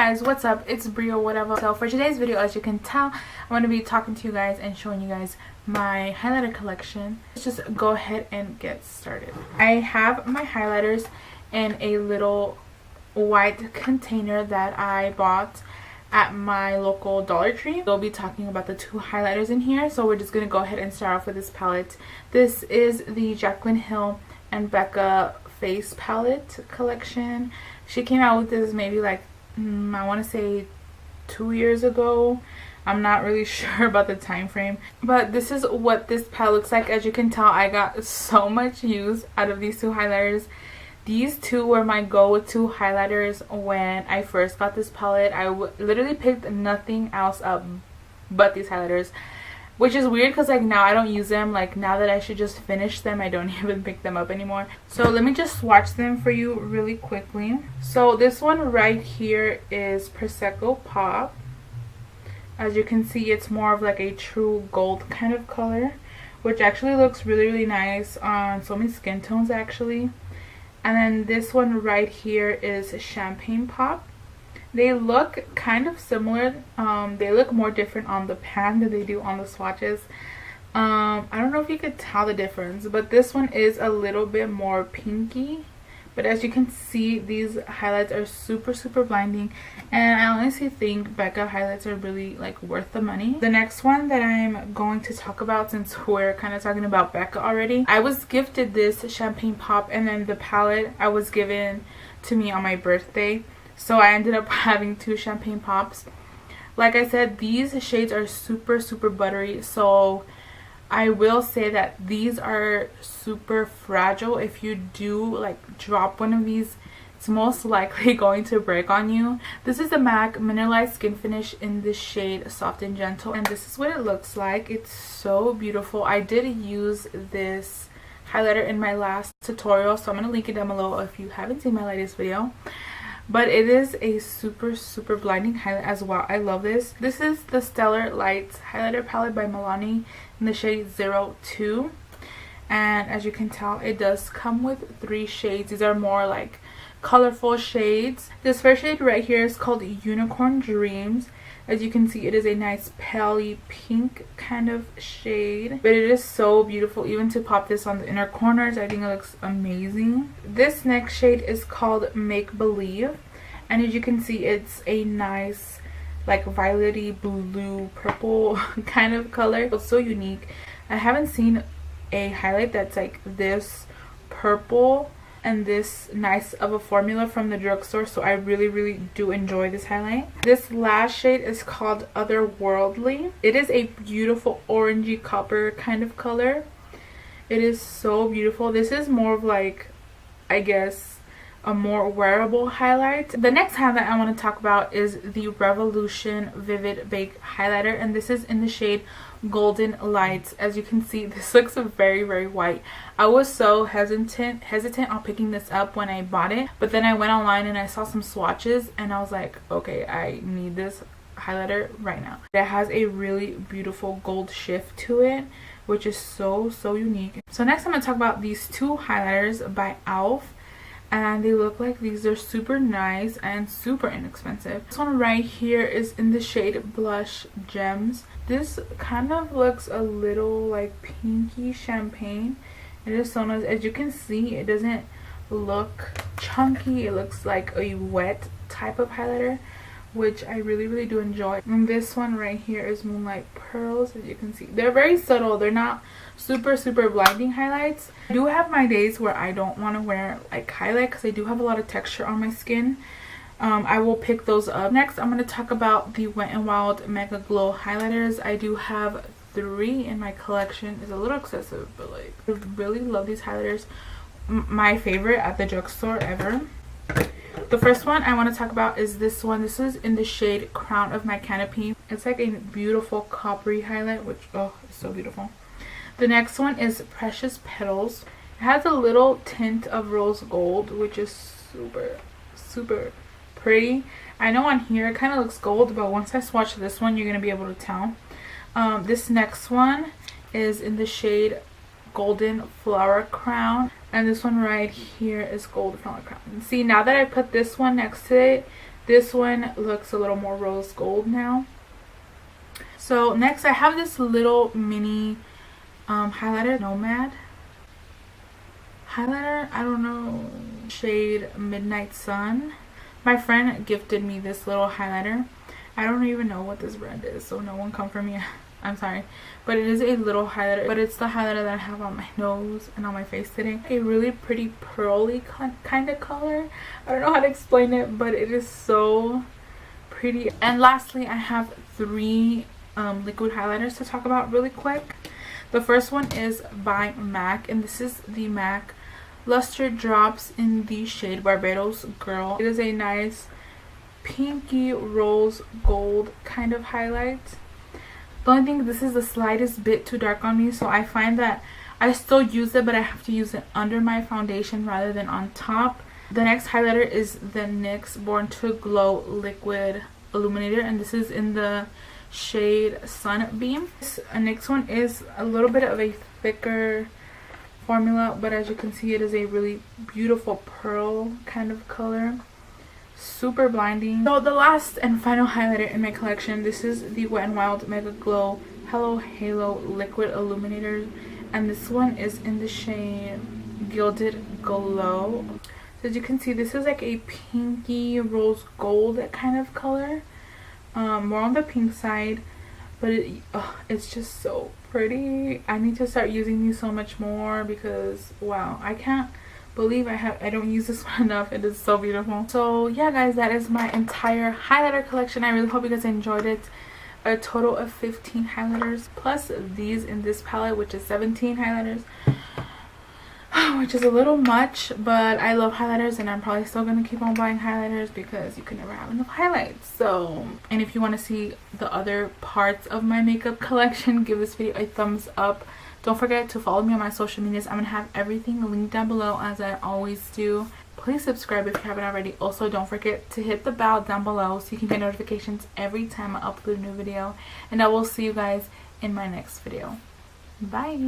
guys, what's up? It's Bria, whatever. So for today's video, as you can tell, I'm going to be talking to you guys and showing you guys my highlighter collection. Let's just go ahead and get started. I have my highlighters in a little white container that I bought at my local Dollar Tree. We'll be talking about the two highlighters in here, so we're just going to go ahead and start off with this palette. This is the Jaclyn Hill and Becca face palette collection. She came out with this maybe like I want to say 2 years ago. I'm not really sure about the time frame, but this is what this palette looks like. As you can tell, I got so much use out of these two highlighters. These two were my go-to highlighters when I first got this palette. I literally picked nothing else up but these highlighters, which is weird because like now I don't use them. Like now that I should just finish them, I don't even pick them up anymore. So let me just swatch them for you really quickly. So this one right here is Prosecco Pop. As you can see, it's more of like a true gold kind of color, which actually looks really nice on so many skin tones actually. And then this one right here is Champagne Pop. They look kind of similar. They look more different on the pan than they do on the swatches. I don't know if you could tell the difference, but this one is a little bit more pinky. But as you can see, these highlights are super blinding, and I honestly think Becca highlights are really like worth the money. The next one that I'm going to talk about, since we're kind of talking about Becca already, I was gifted this Champagne Pop, and then the palette I was given to me on my birthday. So I ended up having two Champagne Pops. Like I said, these shades are super buttery, so I will say that these are super fragile. If you do like drop one of these, it's most likely going to break on you. This is the MAC Mineralized Skin Finish in the shade Soft and Gentle, and this is what it looks like. It's so beautiful. I did use this highlighter in my last tutorial, so I'm going to link it down below if you haven't seen my latest video. But it is a super blinding highlight as well. I love this. This is the Stellar Lights highlighter palette by Milani in the shade 02. And as you can tell, it does come with 3 shades. These are more like colorful shades. This first shade right here is called Unicorn Dreams. As you can see, it is a nice paley pink kind of shade, but it is so beautiful. Even to pop this on the inner corners, I think it looks amazing. This next shade is called Make Believe, and as you can see, it's a nice like violety blue purple kind of color. It's so unique. I haven't seen a highlight that's like this purple and this nice of a formula from the drugstore, so I really do enjoy this highlight. This last shade is called Otherworldly. It is a beautiful orangey copper kind of color. It is so beautiful. This is more of like, I guess, a more wearable highlight. The next highlight I want to talk about is the Revolution Vivid Bake highlighter, and this is in the shade Golden Lights. As you can see, this looks very white. I was so hesitant on picking this up when I bought it, but then I went online and I saw some swatches and I was like, okay, I need this highlighter right now. It has a really beautiful gold shift to it, which is so unique. So next I'm going to talk about these two highlighters by e.l.f. and they look like these are super nice and super inexpensive. This one right here is in the shade Blush Gems. This kind of looks a little like pinky champagne. It is so nice. As you can see, it doesn't look chunky. It looks like a wet type of highlighter, which I really do enjoy. And this one right here is Moonlight Pearls. As you can see, they're very subtle. They're not super blinding highlights. I do have my days where I don't want to wear like highlight because I do have a lot of texture on my skin. I will pick those up. Next, I'm going to talk about the Wet n Wild Mega Glow highlighters. I do have 3 in my collection. It's a little excessive, but like I really love these highlighters. My favorite at the drugstore ever. The first one I want to talk about is this one. This is in the shade Crown of My Canopy. It's like a beautiful coppery highlight, which it's so beautiful. The next one is Precious Petals. It has a little tint of rose gold, which is super pretty. I know on here it kind of looks gold, but once I swatch this one, you're going to be able to tell. This next one is in the shade Golden Flower Crown, and this one right here is Golden Flower Crown. See, now that I put this one next to it, This one looks a little more rose gold now. So next I have this little mini highlighter, Nomad highlighter. I don't know, shade Midnight Sun. My friend gifted me this little highlighter. I don't even know what this brand is, so no one come for me. I'm sorry, but it is a little highlighter, but it's the highlighter that I have on my nose and on my face today. A really pretty pearly kind of color. I don't know how to explain it, but it is so pretty. And lastly, I have 3 liquid highlighters to talk about really quick. The first one is by MAC, and this is the MAC Luster Drops in the shade Barbados Girl. It is a nice pinky rose gold kind of highlight. The only thing, this is the slightest bit too dark on me, so I find that I still use it, but I have to use it under my foundation rather than on top. The next highlighter is the NYX Born to Glow Liquid Illuminator, and this is in the shade Sunbeam. This next one is a little bit of a thicker formula, but as you can see, it is a really beautiful pearl kind of color. Super blinding. So the last and final highlighter in my collection, this is the Wet n Wild Mega Glow Hello Halo Liquid Illuminator, and this one is in the shade Gilded Glow. So as you can see, this is like a pinky rose gold kind of color, more on the pink side, but it's just so pretty. I need to start using these so much more because wow, I can't believe I don't use this one enough. It is so beautiful. So yeah guys, that is my entire highlighter collection. I really hope you guys enjoyed it. A total of 15 highlighters plus these in this palette, which is 17 highlighters, which is a little much, but I love highlighters and I'm probably still going to keep on buying highlighters because you can never have enough highlights. So, and if you want to see the other parts of my makeup collection, give this video a thumbs up. Don't forget to follow me on my social medias. I'm going to have everything linked down below as I always do. Please subscribe if you haven't already. Also, don't forget to hit the bell down below so you can get notifications every time I upload a new video. And I will see you guys in my next video. Bye!